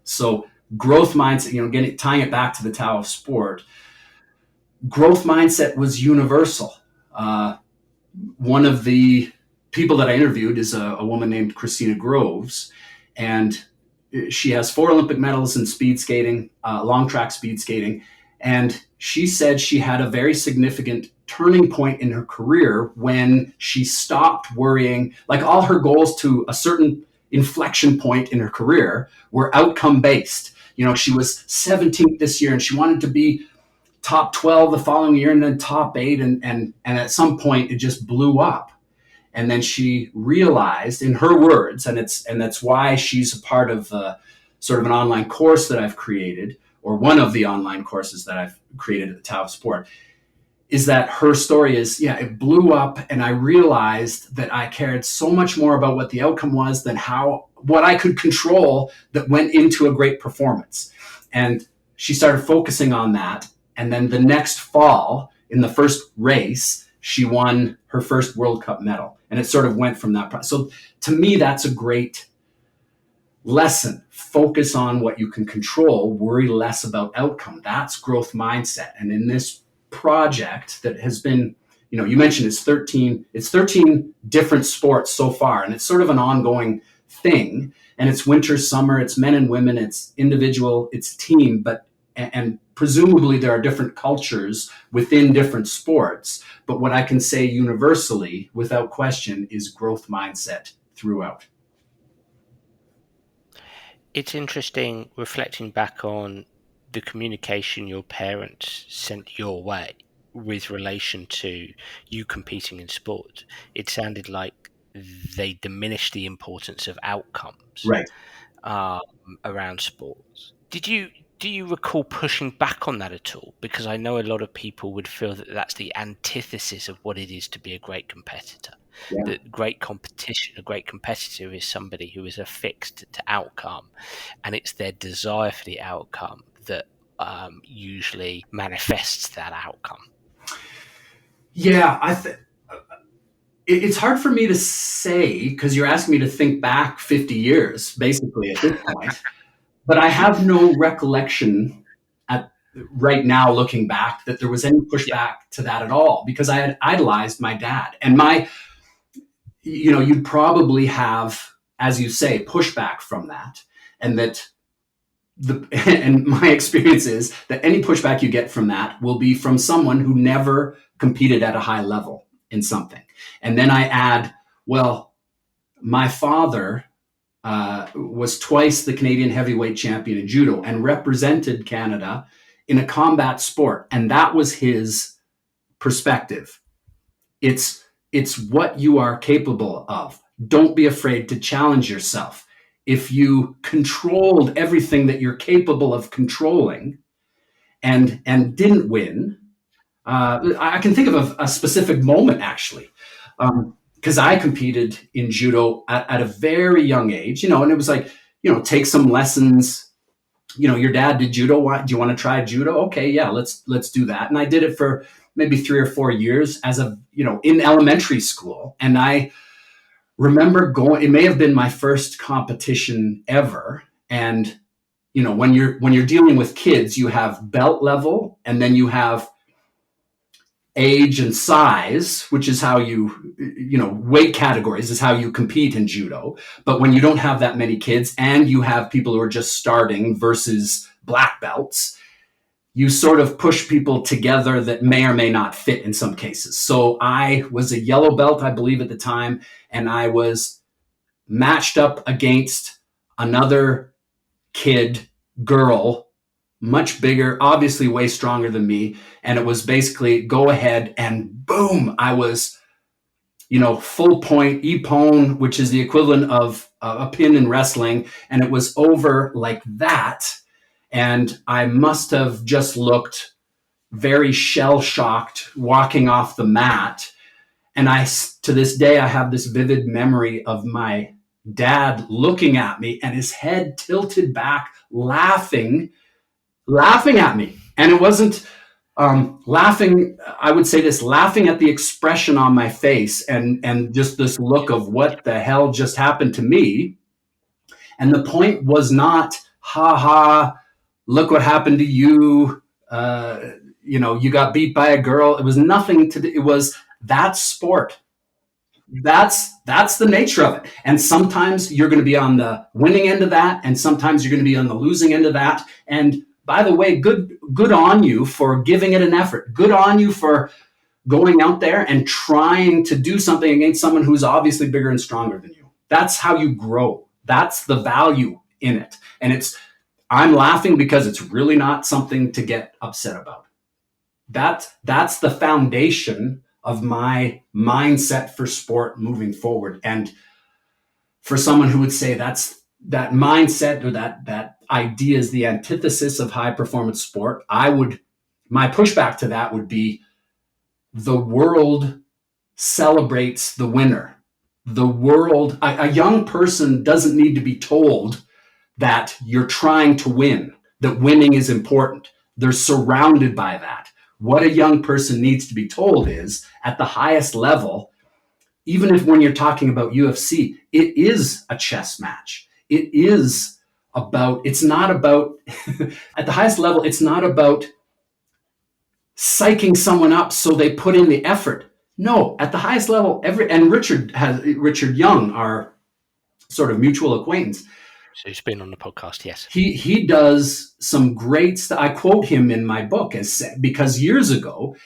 So growth mindset, again, tying it back to the Tao of Sport, growth mindset was universal. One of the people that I interviewed is a woman named Christina Groves, and she has 4 Olympic medals in speed skating, long track speed skating. And she said she had a very significant turning point in her career when she stopped worrying. Like, all her goals to a certain inflection point in her career were outcome based. She was 17th this year and she wanted to be top 12 the following year and then top 8. And at some point it just blew up. And then she realized, in her words, and that's why she's a part of sort of an online course that I've created, or one of the online courses that I've created at the Tao of Sport, is that her story is, it blew up, and I realized that I cared so much more about what the outcome was than what I could control that went into a great performance. And she started focusing on that. And then the next fall, in the first race, she won her first World Cup medal. And it sort of went from that. So to me, that's a great lesson. Focus on what you can control, worry less about outcome. That's growth mindset. And in this project that has been, you mentioned it's 13 different sports so far, and it's sort of an ongoing thing. And it's winter, summer, it's men and women, it's individual, it's team, and presumably there are different cultures within different sports. But what I can say universally, without question, is growth mindset throughout.
It's interesting reflecting back on the communication your parents sent your way with relation to you competing in sport. It sounded like they diminished the importance of outcomes,
right,
around sports. Do you recall pushing back on that at all? Because I know a lot of people would feel that that's the antithesis of what it is to be a great competitor.
Yeah.
That great competition, a great competitor is somebody who is affixed to outcome, and it's their desire for the outcome that usually manifests that outcome.
Yeah, it's hard for me to say, because you're asking me to think back 50 years, basically, at this point. But I have no recollection right now, looking back, that there was any pushback to that at all, because I had idolized my dad. And you'd probably have, as you say, pushback from that. And that and my experience is that any pushback you get from that will be from someone who never competed at a high level in something. And then I add, well, my father was twice the Canadian heavyweight champion in judo and represented Canada in a combat sport. And that was his perspective. It's what you are capable of. Don't be afraid to challenge yourself. If you controlled everything that you're capable of controlling and didn't win, I can think of a specific moment actually, because I competed in judo at a very young age, and it was like, take some lessons. Your dad did judo. Do you want to try judo? Okay, yeah, let's do that. And I did it for maybe 3 or 4 years in elementary school. And I remember going. It may have been my first competition ever. And when you're dealing with kids, you have belt level, and then you have age and size, which is how weight categories is how you compete in judo. But when you don't have that many kids and you have people who are just starting versus black belts, you sort of push people together that may or may not fit in some cases. So I was a yellow belt, I believe, at the time, and I was matched up against another girl, much bigger, obviously way stronger than me. And it was basically go ahead, and boom, I was, full point, ippon, which is the equivalent of a pin in wrestling. And it was over like that. And I must have just looked very shell shocked walking off the mat. And to this day, I have this vivid memory of my dad looking at me and his head tilted back, laughing at me. And it wasn't laughing, I would say this, laughing at the expression on my face and just this look of what the hell just happened to me. And the point was not, ha ha, look what happened to you. You got beat by a girl. It was nothing to do. It was that sport. That's the nature of it. And sometimes you're going to be on the winning end of that, and sometimes you're going to be on the losing end of that. And by the way, good on you for giving it an effort. Good on you for going out there and trying to do something against someone who's obviously bigger and stronger than you. That's how you grow. That's the value in it. And I'm laughing because it's really not something to get upset about. That's the foundation of my mindset for sport moving forward. And for someone who would say that mindset or that idea is the antithesis of high performance sport, my pushback to that would be the world celebrates the winner. The world, a young person doesn't need to be told that you're trying to win, that winning is important. They're surrounded by that. What a young person needs to be told is at the highest level, even if when you're talking about UFC, it is a chess match. It's not about, at the highest level, it's not about psyching someone up so they put in the effort. No, at the highest level, and Richard Young, our sort of mutual acquaintance.
So he's been on the podcast, yes.
He does some great stuff. I quote him in my book because years ago,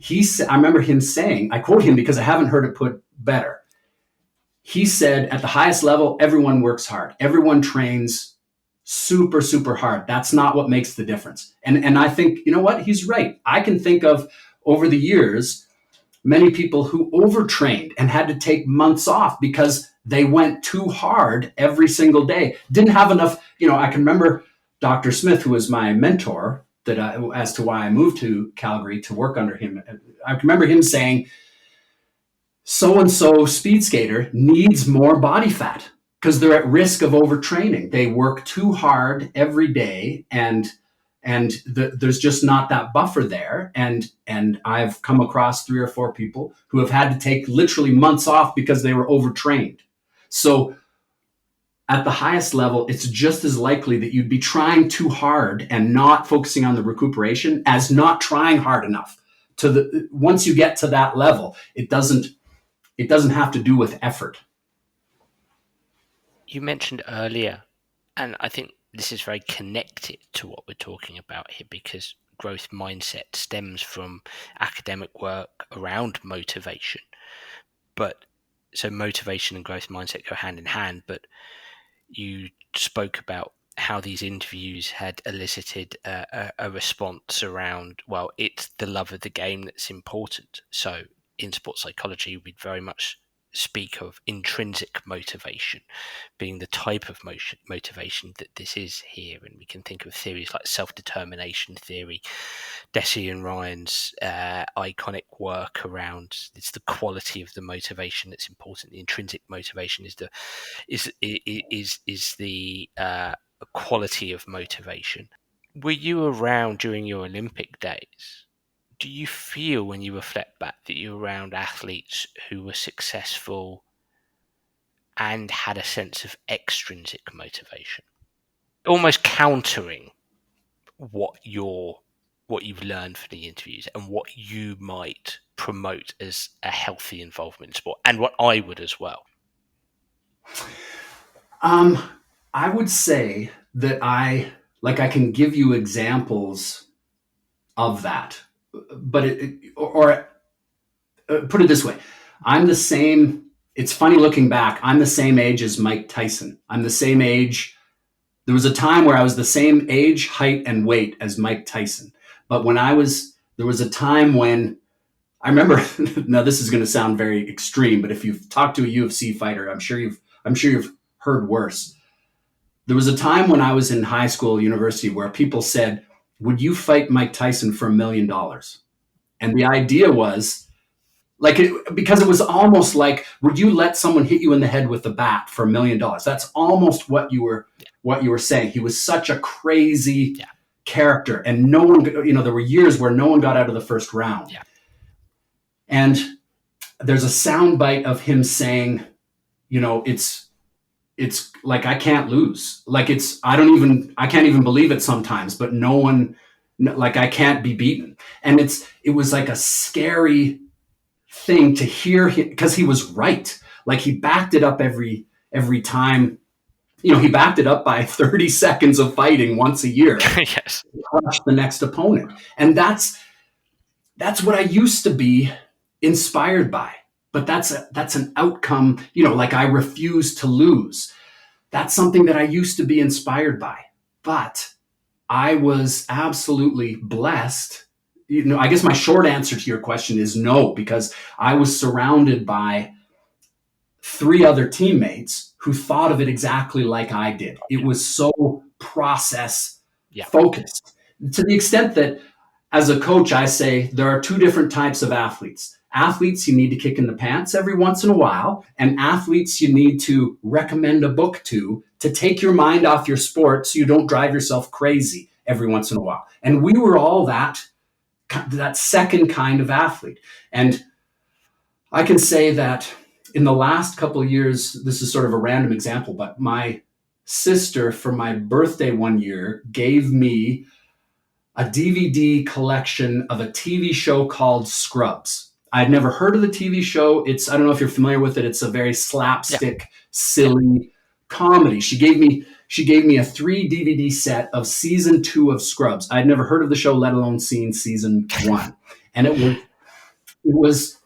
I remember him saying, I quote him because I haven't heard it put better. He said, at the highest level, everyone works hard. Everyone trains super, super hard. That's not what makes the difference. And I think, you know what? He's right. I can think of over the years, many people who overtrained and had to take months off because they went too hard every single day. Didn't have enough. I can remember Dr. Smith, who was my mentor, as to why I moved to Calgary to work under him. I remember him saying, so-and-so speed skater needs more body fat because they're at risk of overtraining. They work too hard every day, and there's just not that buffer there. And I've come across 3 or 4 people who have had to take literally months off because they were overtrained. So at the highest level, it's just as likely that you'd be trying too hard and not focusing on the recuperation as not trying hard enough. Once you get to that level, it doesn't have to do with effort.
You mentioned earlier, and I think this is very connected to what we're talking about here, because growth mindset stems from academic work around motivation. But so motivation and growth mindset go hand in hand. But you spoke about how these interviews had elicited a response around, well, it's the love of the game that's important. So in sports psychology, we'd very much speak of intrinsic motivation being the type of motivation that this is here. And we can think of theories like self-determination theory, Deci and Ryan's iconic work around it's the quality of the motivation that's important. The intrinsic motivation is the quality of motivation. Were you around during your Olympic days? Do you feel, when you reflect back, that you were around athletes who were successful and had a sense of extrinsic motivation, almost countering what you've learned from the interviews and what you might promote as a healthy involvement in sport, and what I would as well?
I would say that I can give you examples of that, but put it this way. I'm the same. It's funny looking back. I'm the same age as Mike Tyson. I'm the same age. There was a time where I was the same age, height, and weight as Mike Tyson. But there was a time when I remember, now this is going to sound very extreme, but if you've talked to a UFC fighter, I'm sure you've heard worse. There was a time when I was in high school, university, where people said, "Would you fight Mike Tyson for $1 million?" And the idea was because it was almost like, would you let someone hit you in the head with a bat for $1 million? That's almost what you were saying. He was such a crazy character, and no one, there were years where no one got out of the first round.
Yeah.
And there's a soundbite of him saying, it's like, I can't lose. Like I can't even believe it sometimes, but no one, like, I can't be beaten. And it was like a scary thing to hear him, because he was right. Like, he backed it up every time. He backed it up by 30 seconds of fighting once a year.
Yes.
To crush the next opponent. And that's what I used to be inspired by. But that's an outcome, like, I refuse to lose. That's something that I used to be inspired by. But I was absolutely blessed. I guess my short answer to your question is no, because I was surrounded by 3 other teammates who thought of it exactly like I did. It was so process focused, to the extent that as a coach, I say there are 2 different types of athletes. Athletes you need to kick in the pants every once in a while, and athletes you need to recommend a book to take your mind off your sport so you don't drive yourself crazy every once in a while. And we were all that second kind of athlete. And I can say that in the last couple of years, this is sort of a random example, but my sister, for my birthday one year, gave me a DVD collection of a TV show called Scrubs. I'd never heard of the TV show. I don't know if you're familiar with it. It's a very slapstick, silly comedy. She gave me a 3 DVD set of season 2 of Scrubs. I'd never heard of the show, let alone seen season 1. And it was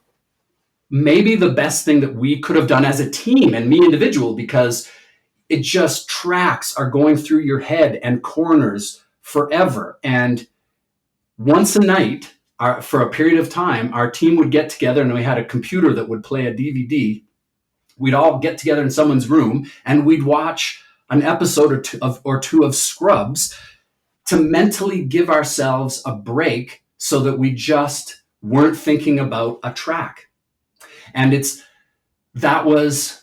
maybe the best thing that we could have done as a team, and me individual, because it just tracks are going through your head and corners forever. And once a night, for a period of time, our team would get together, and we had a computer that would play a DVD. We'd all get together in someone's room, and we'd watch an episode or two of Scrubs to mentally give ourselves a break so that we just weren't thinking about a track. And that was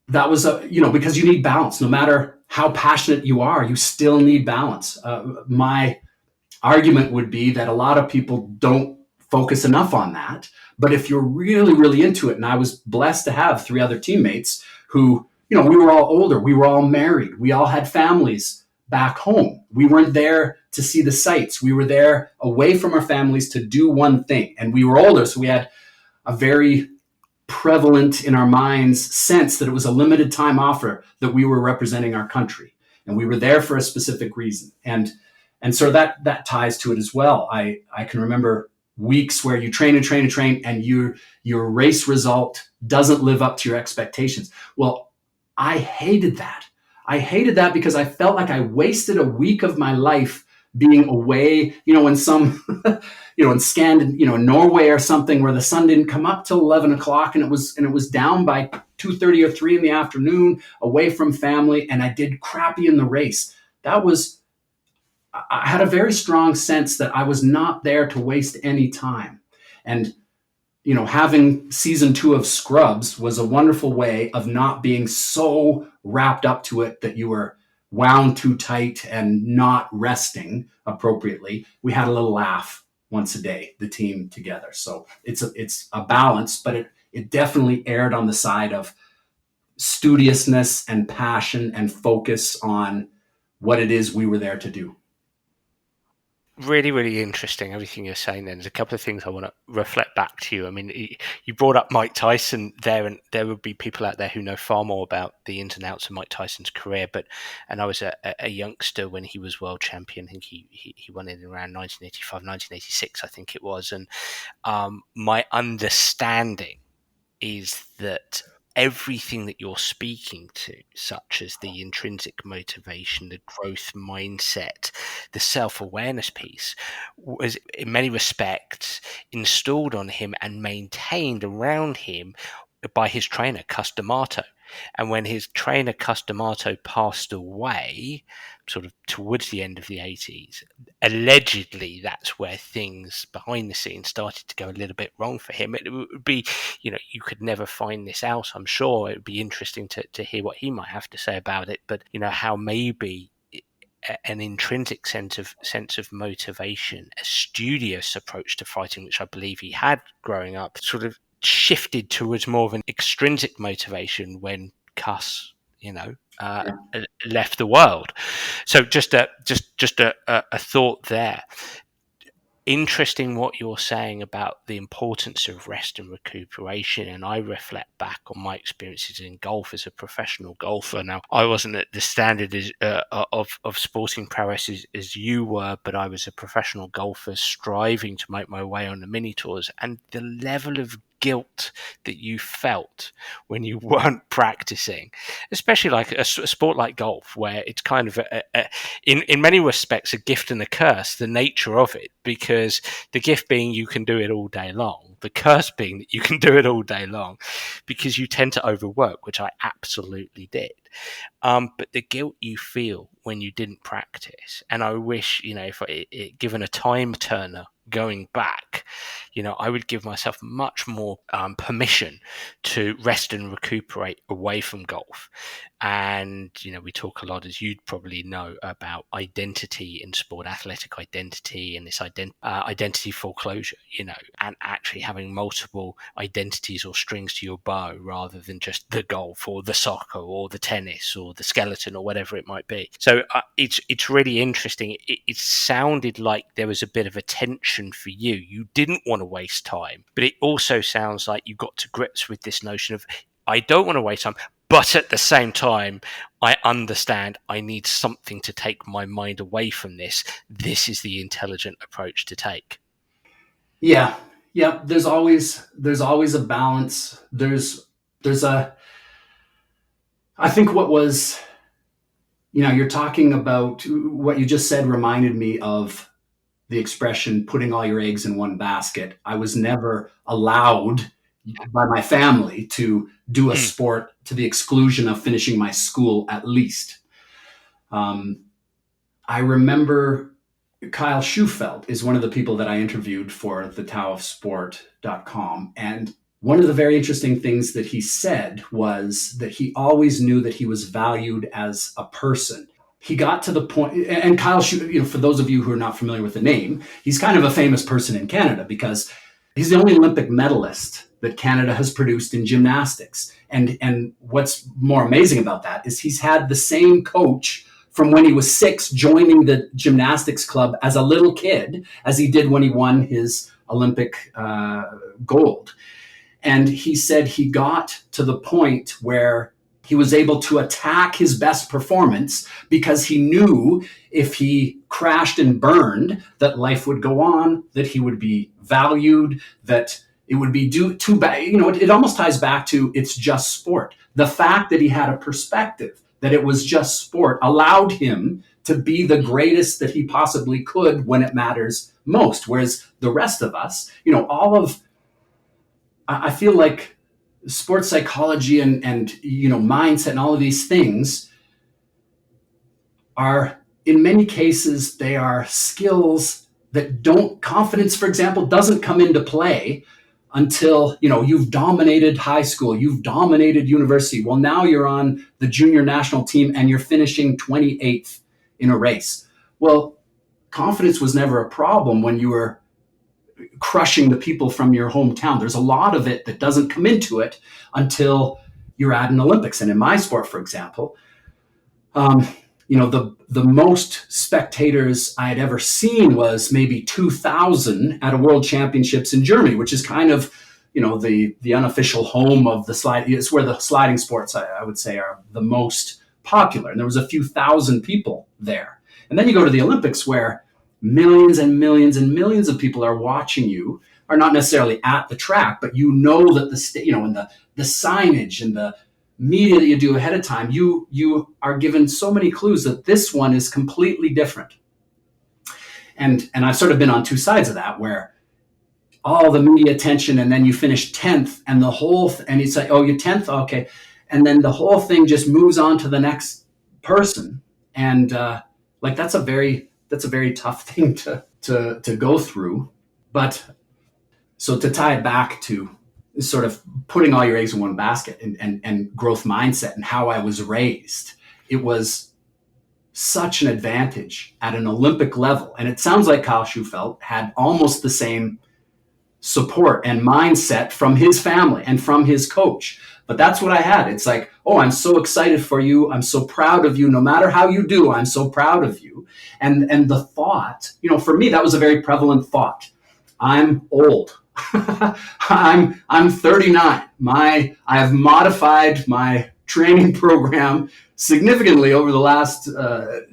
because you need balance. No matter how passionate you are, you still need balance. My argument would be that a lot of people don't focus enough on that. But if you're really, really into it, and I was blessed to have 3 other teammates who, we were all older, we were all married, we all had families back home. We weren't there to see the sights. We were there away from our families to do one thing. And we were older, so we had a very prevalent in our minds sense that it was a limited time offer, that we were representing our country. and we were there for a specific reason. And so that ties to it as well. I can remember weeks where you train and train and train, and your race result doesn't live up to your expectations. Well, I hated that. I hated that because I felt like I wasted a week of my life being away, in some, in Norway or something, where the sun didn't come up till 11 o'clock, and it was down by 2:30 or 3 in the afternoon, away from family, and I did crappy in the race. I had a very strong sense that I was not there to waste any time. And having season 2 of Scrubs was a wonderful way of not being so wrapped up to it that you were wound too tight and not resting appropriately. We had a little laugh once a day, the team together. So it's a balance, but it definitely erred on the side of studiousness and passion and focus on what it is we were there to do.
Really, really interesting, everything you're saying. Then there's a couple of things I want to reflect back to you. I mean, you brought up Mike Tyson there, and there would be people out there who know far more about the ins and outs of Mike Tyson's career. And I was a youngster when he was world champion. I think he won it in around 1985, 1986, I think it was. And my understanding is that everything that you're speaking to, such as the intrinsic motivation, the growth mindset, the self-awareness piece, was in many respects installed on him and maintained around him by his trainer, Customato. And when his trainer, Customato, passed away, sort of towards the end of the 80s, allegedly that's where things behind the scenes started to go a little bit wrong for him. It would be, you could never find this out, I'm sure. It would be interesting to hear what he might have to say about it. But, how maybe an intrinsic sense of motivation, a studious approach to fighting, which I believe he had growing up, sort of shifted towards more of an extrinsic motivation when Cuss, left the world. So just a thought there. Interesting what you're saying about the importance of rest and recuperation, and I reflect back on my experiences in golf as a professional golfer. Now, I wasn't at the standard of sporting prowess as you were, but I was a professional golfer striving to make my way on the mini tours, and the level of guilt that you felt when you weren't practicing, especially like a sport like golf, where it's kind of in many respects a gift and a curse, the nature of it, because the gift being you can do it all day long, the curse being that you can do it all day long because you tend to overwork, which I absolutely did. But the guilt you feel when you didn't practice, and I wish, if given a time turner going back, I would give myself much more permission to rest and recuperate away from golf. And, we talk a lot, as you'd probably know, about identity in sport, athletic identity, and this identity foreclosure, and actually having multiple identities or strings to your bow rather than just the golf or the soccer or the tennis or the skeleton or whatever it might be. So it's really interesting. It sounded like there was a bit of a tension for you. You didn't want to waste time, but it also sounds like you got to grips with this notion of, I don't want to waste time, but at the same time, I understand I need something to take my mind away from this. This is the intelligent approach to take.
Yeah. There's always a balance. I think what was, you're talking about what you just said reminded me of the expression putting all your eggs in one basket. I was never allowed by my family to do a sport to the exclusion of finishing my school, at least. I remember Kyle Schufeld is one of the people that I interviewed for the Tao of Sport.com. And one of the very interesting things that he said was that he always knew that he was valued as a person. He got to the point, and Kyle Schufeld, for those of you who are not familiar with the name, he's kind of a famous person in Canada because he's the only Olympic medalist that Canada has produced in gymnastics. And what's more amazing about that is he's had the same coach from when he was 6, joining the gymnastics club as a little kid, as he did when he won his Olympic gold. And he said he got to the point where he was able to attack his best performance because he knew if he crashed and burned, that life would go on, that he would be valued, that it would be too bad. It almost ties back to it's just sport. The fact that he had a perspective that it was just sport allowed him to be the greatest that he possibly could when it matters most. Whereas the rest of us, I feel like sports psychology and mindset and all of these things are, in many cases, they are skills that confidence, for example, doesn't come into play until you've dominated high school, you've dominated university. Well, now you're on the junior national team and you're finishing 28th in a race. Well, confidence was never a problem when you were crushing the people from your hometown. There's a lot of it that doesn't come into it until you're at an Olympics. And in my sport, for example, the most spectators I had ever seen was maybe 2,000 at a World Championships in Germany, which is kind of, the unofficial home of the slide. It's where the sliding sports, I would say, are the most popular. And there was a few thousand people there. And then you go to the Olympics where millions and millions and millions of people are watching you, are not necessarily at the track, but that and the signage and the media that you do ahead of time, you are given so many clues that this one is completely different. And I've sort of been on two sides of that, where all the media attention, and then you finish 10th, and and it's like, oh, you're 10th, okay, and then the whole thing just moves on to the next person, and that's a very tough thing to go through. But so to tie it back to sort of putting all your eggs in one basket and growth mindset and how I was raised, it was such an advantage at an Olympic level. And it sounds like Kyle Schufelt had almost the same support and mindset from his family and from his coach. But that's what I had. It's like, oh, I'm so excited for you. I'm so proud of you. No matter how you do, I'm so proud of you. And the thought, for me, that was a very prevalent thought. I'm old. I'm 39. I have modified my training program significantly over the last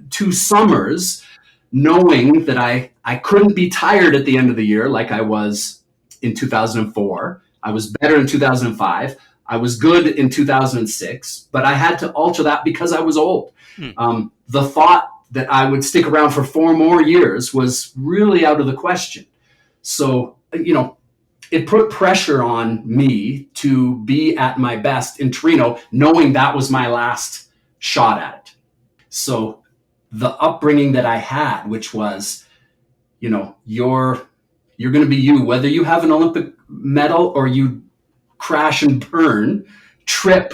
2 summers, knowing that I couldn't be tired at the end of the year like I was in 2004. I was better in 2005. I was good in 2006, but I had to alter that because I was old. The thought that I would stick around for 4 more years was really out of the question. So, it put pressure on me to be at my best in Torino, knowing that was my last shot at it. So the upbringing that I had, which was, you're going to be you, whether you have an Olympic medal or you crash and burn, trip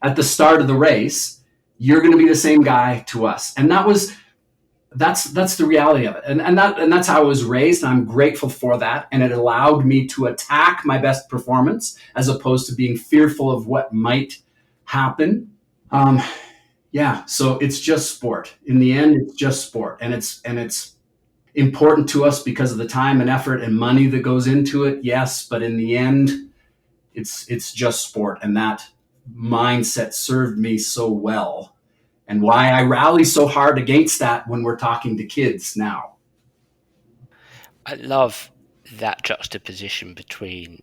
at the start of the race, you're going to be the same guy to us. And that's the reality of it. And that's how I was raised. And I'm grateful for that. And it allowed me to attack my best performance as opposed to being fearful of what might happen. So it's just sport. In the end, it's just sport. And it's important to us because of the time and effort and money that goes into it. Yes. But in the end, it's just sport. And that mindset served me so well, and why I rally so hard against that when we're talking to kids now.
I love that juxtaposition between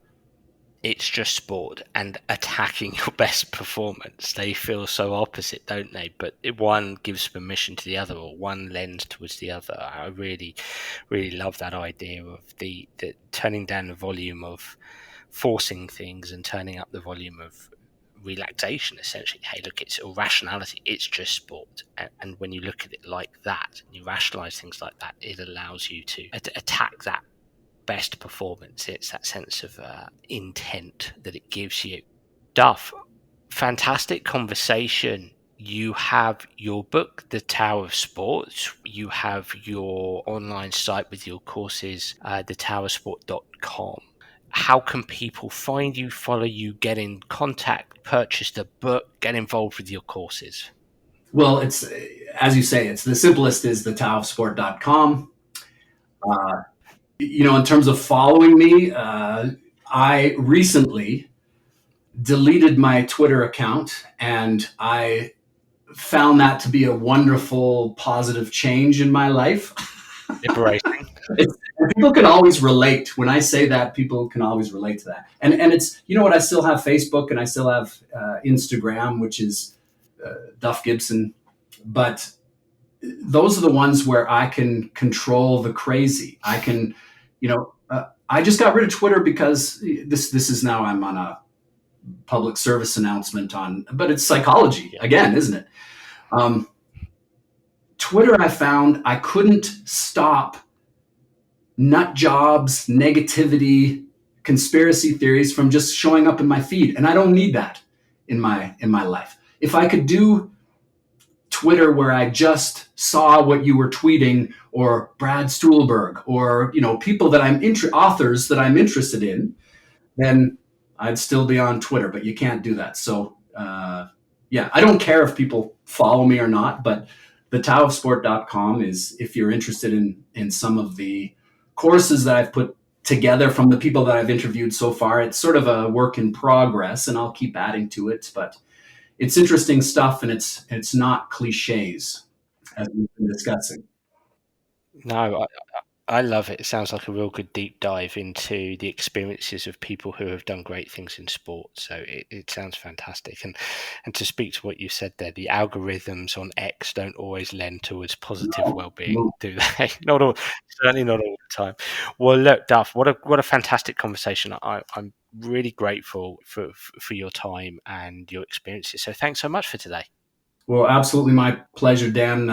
it's just sport and attacking your best performance. They feel so opposite, don't they? But one gives permission to the other, or one lends towards the other. I really, really love that idea of the turning down the volume of forcing things and turning up the volume of relaxation. Essentially, hey, look, it's irrationality, it's just sport. And when you look at it like that and you rationalize things like that, it allows you to attack that best performance. It's that sense of intent that it gives you. Duff, fantastic conversation. You have your book, The Tao of Sport. You have your online site with your courses, thetowofsport.com. How can people find you, follow you, get in contact, purchase the book, get involved with your courses?
Well, it's, as you say, it's the simplest is thetowofsport.com. In terms of following me, I recently deleted my Twitter account, and I found that to be a wonderful, positive change in my life.
Liberating.
And people can always relate when I say that. People can always relate to that. And it's, you know what? I still have Facebook and I still have Instagram, which is Duff Gibson, but those are the ones where I can control the crazy. I can, I just got rid of Twitter because this is now I'm on a public service announcement on, but it's psychology again, isn't it? Um, Twitter, I found I couldn't stop nut jobs, negativity, conspiracy theories from just showing up in my feed, and I don't need that in my life. If I could do Twitter where I just saw what you were tweeting, or Brad Stuhlberg, or people that authors that I'm interested in, then I'd still be on Twitter. But you can't do that. So yeah, I don't care if people follow me or not. But the taoofsport.com is, if you're interested in some of the courses that I've put together from the people that I've interviewed so far. It's sort of a work in progress, and I'll keep adding to it. But it's interesting stuff, and it's not cliches, as we've been discussing.
No, I love it. It sounds like a real good deep dive into the experiences of people who have done great things in sport. So it sounds fantastic. And to speak to what you said there, the algorithms on X don't always lend towards positive
No,
well-being,
no.
do they? Not all, certainly not all the time. Well, look, Duff, what a fantastic conversation. I'm really grateful for your time and your experiences. So thanks so much for today.
Well, absolutely my pleasure, Dan.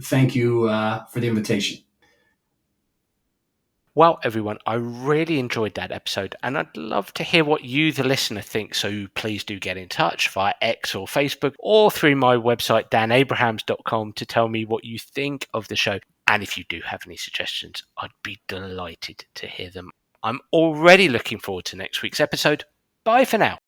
Thank you for the invitation.
Well, everyone, I really enjoyed that episode, and I'd love to hear what you, the listener, think. So please do get in touch via X or Facebook or through my website, danabrahams.com, to tell me what you think of the show. And if you do have any suggestions, I'd be delighted to hear them. I'm already looking forward to next week's episode. Bye for now.